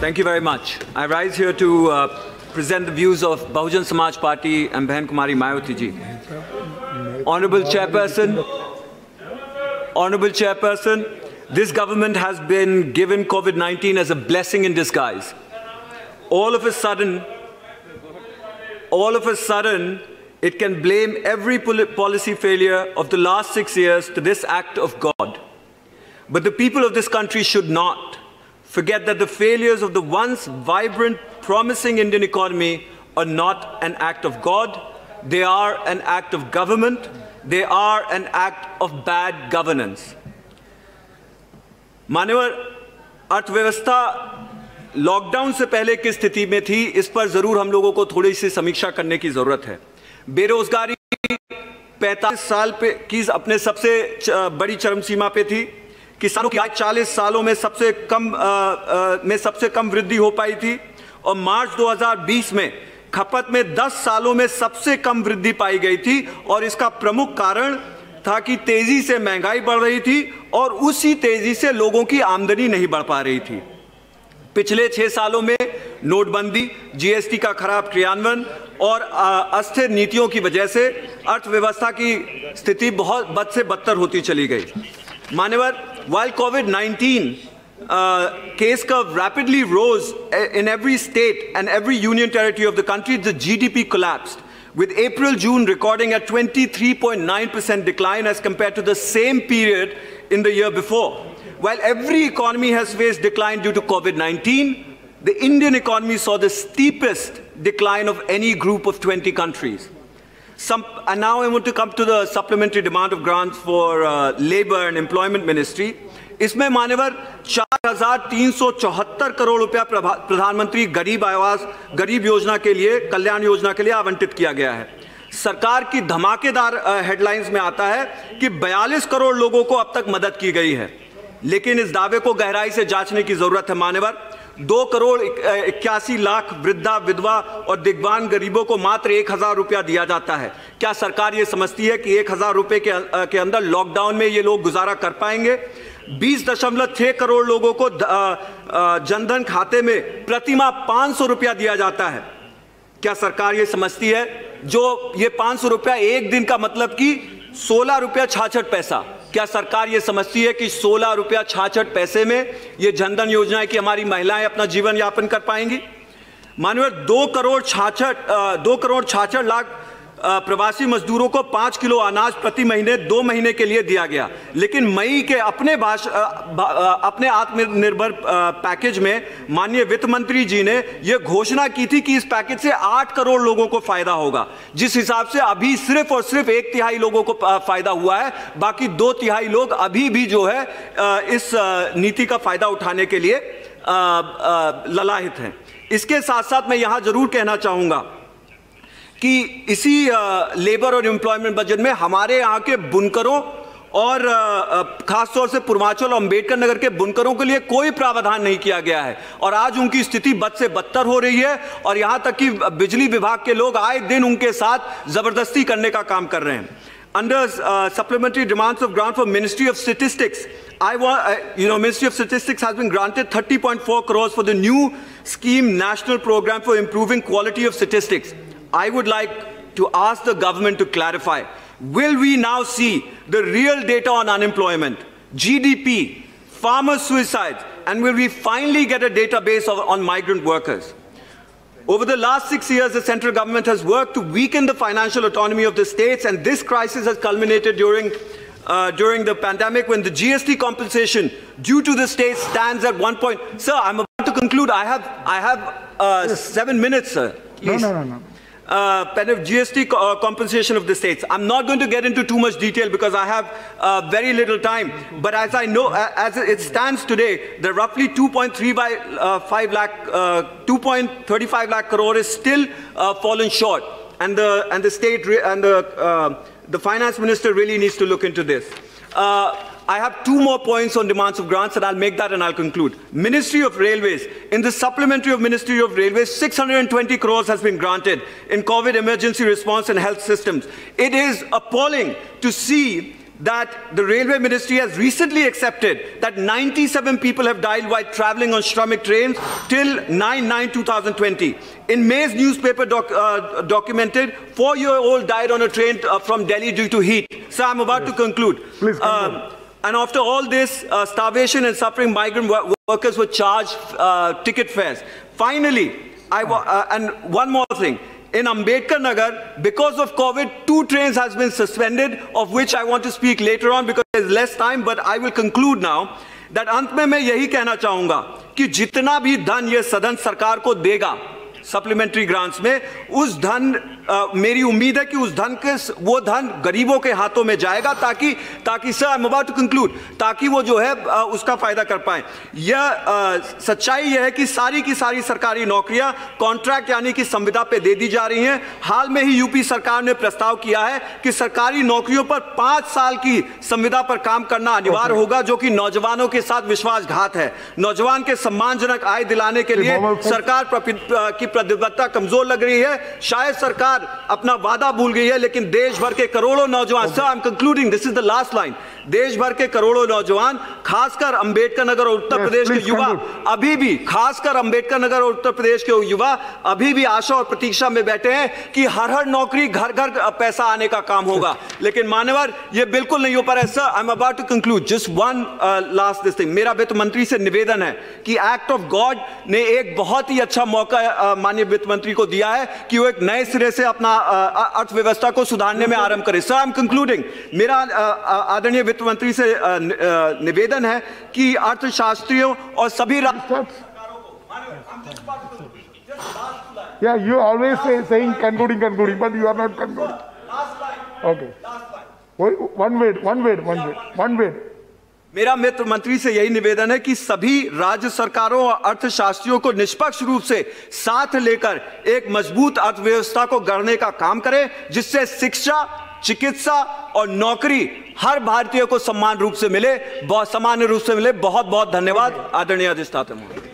Thank you very much. I rise here to present the views of Bahujan Samaj Party and Behan Kumari Mayawati ji. Honorable Chairperson, this government has been given COVID-19 as a blessing in disguise. All of a sudden, it can blame every policy failure of the last 6 years to this act of God. But the people of this country should not forget that the failures of the once vibrant, promising Indian economy are not an act of God. They are an act of government. They are an act of bad governance. मानवर अर्थव्यवस्था lockdown से पहले की स्थिति में थी, इस पर जरूर हम लोगों को थोड़ी सी समीक्षा करने की जरूरत है। बेरोजगारी 45 साल पे की अपने सबसे बड़ी चरम सीमा पे थी। किसानों की आय 40 सालों में सबसे कम वृद्धि हो पाई थी और मार्च 2020 में खपत में 10 सालों में सबसे कम वृद्धि पाई गई थी और इसका प्रमुख कारण था कि तेजी से महंगाई बढ़ रही थी और उसी तेजी से लोगों की आमदनी नहीं बढ़ पा रही थी। पिछले 6 सालों में नोटबंदी, जीएसटी का खराब क्रियान्वयन और अस्थिर नीतियों की वजह से अर्थव्यवस्था की स्थिति बहुत बद से बदतर होती चली गई। मान्यवर, while COVID-19 case curve rapidly rose in every state and every union territory of the country, the GDP collapsed, with April-June recording a 23.9% decline as compared to the same period in the year before. While every economy has faced decline due to COVID-19, the Indian economy saw the steepest decline of any group of 20 countries. And now I want to come to the supplementary demand of grants for Labour and Employment Ministry. इसमें मान्यवर 4,374 करोड़ रुपया प्रधानमंत्री गरीब योजना के लिए, कल्याण योजना के लिए आवंटित किया गया है। सरकार की धमाकेदार हेडलाइंस में आता है कि 42 करोड़ लोगों को अब तक मदद की गई है, लेकिन इस दावे को गहराई से जांचने की जरूरत है। मान्यवर, 2 करोड़ 81 लाख वृद्धा, विधवा और दिव्यांग गरीबों को मात्र 1,000 रुपया दिया जाता है। क्या सरकार ये समझती है कि 1,000 रुपये के अंदर लॉकडाउन में ये लोग गुजारा कर पाएंगे? 20.6 करोड़ लोगों को जनधन खाते में प्रतिमाह 500 रुपया दिया जाता है। क्या सरकार ये समझती है जो ये 500 रुपया एक दिन का मतलब कि 16 रुपया 66 पैसा, क्या सरकार ये समझती है कि 16 रुपया 66 पैसे में ये जनधन योजना है कि हमारी महिलाएं अपना जीवन यापन कर पाएंगी? मानव 2 करोड़ 66 लाख प्रवासी मजदूरों को 5 किलो अनाज प्रति महीने 2 महीने के लिए दिया गया, लेकिन मई के अपने आत्मनिर्भर पैकेज में माननीय वित्त मंत्री जी ने यह घोषणा की थी कि इस पैकेज से 8 करोड़ लोगों को फायदा होगा, जिस हिसाब से अभी सिर्फ और सिर्फ 1/3 लोगों को फायदा हुआ है। बाकी 2/3 लोग अभी भी जो है इस नीति का फायदा उठाने के लिए ललाहित हैं। इसके साथ साथ मैं यहां जरूर कहना चाहूंगा कि इसी लेबर और एम्प्लॉयमेंट बजट में हमारे यहाँ के बुनकरों और खासतौर से पूर्वांचल और अम्बेडकर नगर के बुनकरों के लिए कोई प्रावधान नहीं किया गया है और आज उनकी स्थिति बद से बदतर हो रही है और यहाँ तक कि बिजली विभाग के लोग आए दिन उनके साथ जबरदस्ती करने का काम कर रहे हैं। Under supplementary demands of grant for Ministry of Statistics, Ministry of Statistics has been granted 30.4 crores for the new scheme, National Program for Improving Quality of Statistics. I would like to ask the government to clarify, will we now see the real data on unemployment, GDP, farmer suicides, and will we finally get a database on migrant workers? Over the last 6 years, the central government has worked to weaken the financial autonomy of the states, and this crisis has culminated during the pandemic when the GST compensation due to the states stands at 1 point. Sir, I'm about to conclude. I have 7 minutes, sir. Please. No. GST compensation of the states. I'm not going to get into too much detail because I have very little time. But as I know, as it stands today, the roughly 2.35 lakh crore is still fallen short, and the state and the finance minister really needs to look into this. I have 2 more points on demands of grants, and I'll make that and I'll conclude. Ministry of Railways. In the supplementary of Ministry of Railways, 620 crores has been granted in COVID emergency response and health systems. It is appalling to see that the Railway Ministry has recently accepted that 97 people have died while traveling on Shramik trains till 9/9/2020. In May's newspaper documented, 4-year-old died on a train from Delhi due to heat. So I'm about to conclude. Please conclude. And after all this, starvation and suffering migrant workers were charged ticket fares. Finally, and one more thing. In Ambedkar Nagar, because of COVID, 2 trains has been suspended, of which I want to speak later on because there's less time, but I will conclude now that अंत में मैं यही कहना चाहूंगा कि जितना भी धन ये सदन सरकार को देगा सप्लीमेंट्री ग्रांट्स में, उस धन मेरी उम्मीद है कि उस धन के वो धन गरीबों के हाथों में जाएगा ताकि sir I am about to conclude, ताकि वो जो है उसका फायदा कर पाए। यह सच्चाई यह है कि सारी की सारी सरकारी नौकरियां कॉन्ट्रैक्ट यानी कि संविदा पे दे दी जा रही हैं। हाल में ही यूपी सरकार ने प्रस्ताव किया है कि सरकारी नौकरियों पर 5 साल की संविदा पर काम करना अनिवार्य होगा, जो कि नौजवानों के साथ विश्वासघात है। नौजवान के सम्मानजनक आय दिलाने के लिए सरकार की प्रतिबद्धता कमजोर लग रही है। शायद सरकार अपना वादा भूल गई है, लेकिन देश भर के करोड़ों नौजवान, sir I am concluding, this is the last line, देश भर के करोड़ों नौजवान, खासकर अंबेडकर नगर और उत्तर प्रदेश के युवा अभी भी, खासकर अंबेडकर नगर और उत्तर प्रदेश के युवा अभी भी आशा और प्रतीक्षा में बैठे हैं कि हर नौकरी घर घर पैसा आने का काम होगा, लेकिन मान्यवर ये बिल्कुल नहीं हो पा रहा है। Sir I am about to conclude, just one last this thing. मेरा वित्त मंत्री से निवेदन है कि एक्ट ऑफ गॉड ने एक बहुत ही अच्छा मौका माननीय वित्त मंत्री को दिया है कि वो एक नए सिरे से अपना अर्थव्यवस्था को सुधारने में आरंभ करे। सर आई एम कंक्लूडिंग, मेरा आदरणीय वित्त मंत्री से निवेदन है कि अर्थशास्त्रियों और सभी Yeah, you always saying concluding, but you are not concluding. Okay. One word. मेरा मित्र मंत्री से यही निवेदन है कि सभी राज्य सरकारों और अर्थशास्त्रियों को निष्पक्ष रूप से साथ लेकर एक मजबूत अर्थव्यवस्था को गढ़ने का काम करें, जिससे शिक्षा, चिकित्सा और नौकरी हर भारतीय को समान रूप से मिले, बहुत सामान्य रूप से मिले। बहुत बहुत धन्यवाद आदरणीय अधिष्ठाता महोदय।